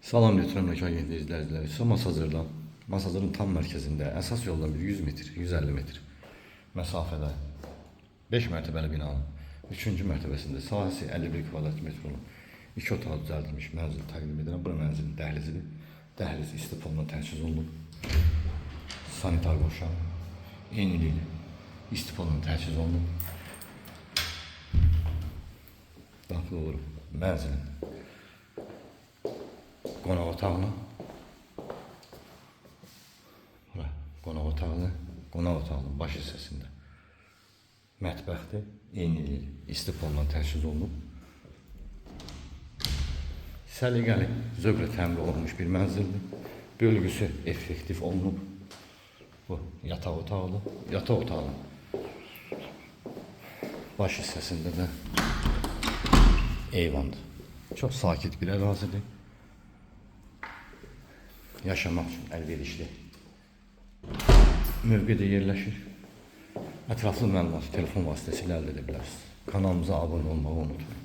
Salam götürəm Rəqayətli izləyiciləri. Sizə Masazırdan, Masazırın tam mərkəzində, əsas yoldan bir 100 metr, 150 metr məsafədə 5 mərtəbəli binanın 3-cü mərtəbəsində sahəsi 51 kvadrat metr olan 2 otaq düzəldilmiş mənzil təqdim edirəm. Bura mənzilin dəhlizidir. Dəhliz istifolundan təchiz olunub. Sanitar qoşan, eynilikli istifolundan təchiz olunub. Daxil olurum mənzilin qonaq otağına. Bura qonaq otağını, qonaq otağının baş hissəsində mətbəxdir. Eynilikli istifolundan təchiz olunub. Səliqəli, zövqlə təmin olunmuş bir mənzildir. Bölgüsü effektiv olunub. Bu yataq otağıdır. Yataq otağının baş hissəsində də eyvandır. Çox sakit bir ərazidir. Yaşamaq üçün əlverişli mövqedə yerləşir. Ətraflı məlumatı telefon vasitəsilə əldə edə bilərsiniz. Kanalımıza abunə olmağı unutmayın.